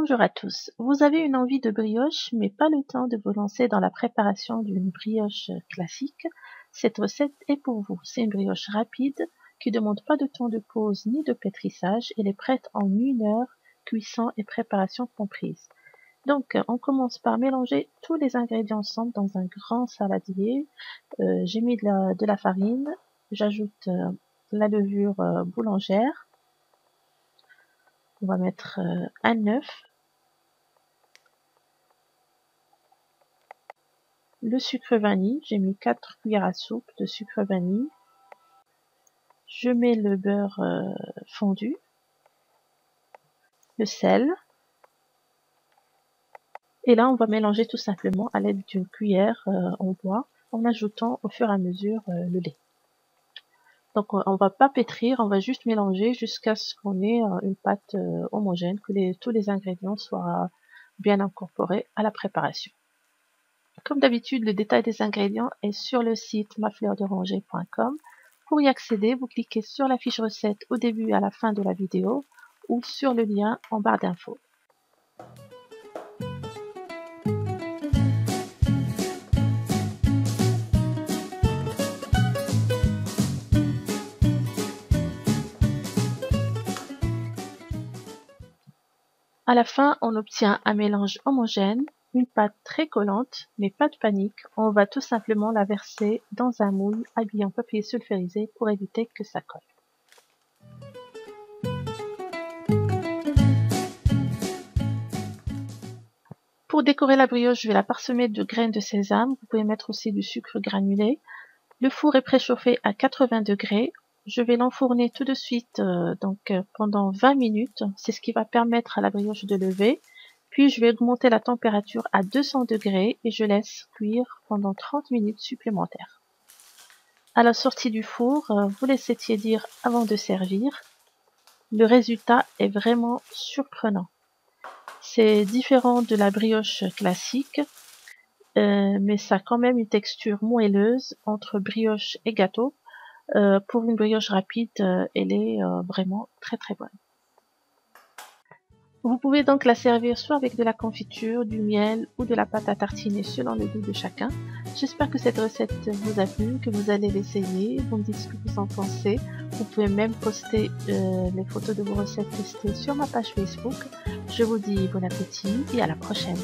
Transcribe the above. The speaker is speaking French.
Bonjour à tous. Vous avez une envie de brioche, mais pas le temps de vous lancer dans la préparation d'une brioche classique. Cette recette est pour vous. C'est une brioche rapide qui ne demande pas de temps de pause ni de pétrissage. Elle est prête en 1 heure, cuisson et préparation comprises. Donc, on commence par mélanger tous les ingrédients ensemble dans un grand saladier. J'ai mis de la farine, j'ajoute la levure boulangère. On va mettre un œuf, le sucre vanille, j'ai mis 4 cuillères à soupe de sucre vanille. Je mets le beurre fondu, le sel. Et là, on va mélanger tout simplement à l'aide d'une cuillère en bois en ajoutant au fur et à mesure le lait. Donc, on va pas pétrir, on va juste mélanger jusqu'à ce qu'on ait une pâte homogène, que tous les ingrédients soient bien incorporés à la préparation. Comme d'habitude, le détail des ingrédients est sur le site mafleurderanger.com. Pour y accéder, vous cliquez sur la fiche recette au début et à la fin de la vidéo ou sur le lien en barre d'infos. À la fin, on obtient un mélange homogène, une pâte très collante, mais pas de panique, on va tout simplement la verser dans un moule habillé en papier sulfurisé pour éviter que ça colle. Pour décorer la brioche, je vais la parsemer de graines de sésame, vous pouvez mettre aussi du sucre granulé. Le four est préchauffé à 80 degrés. Je vais l'enfourner tout de suite pendant 20 minutes. C'est ce qui va permettre à la brioche de lever. Puis je vais augmenter la température à 200 degrés et je laisse cuire pendant 30 minutes supplémentaires. À la sortie du four, vous laissez tiédir avant de servir. Le résultat est vraiment surprenant. C'est différent de la brioche classique, mais ça a quand même une texture moelleuse entre brioche et gâteau. Pour une brioche rapide, elle est vraiment très très bonne. Vous pouvez donc la servir soit avec de la confiture, du miel ou de la pâte à tartiner selon le goût de chacun. J'espère que cette recette vous a plu, que vous allez l'essayer. Vous me dites ce que vous en pensez. Vous pouvez même poster les photos de vos recettes testées sur ma page Facebook. Je vous dis bon appétit et à la prochaine.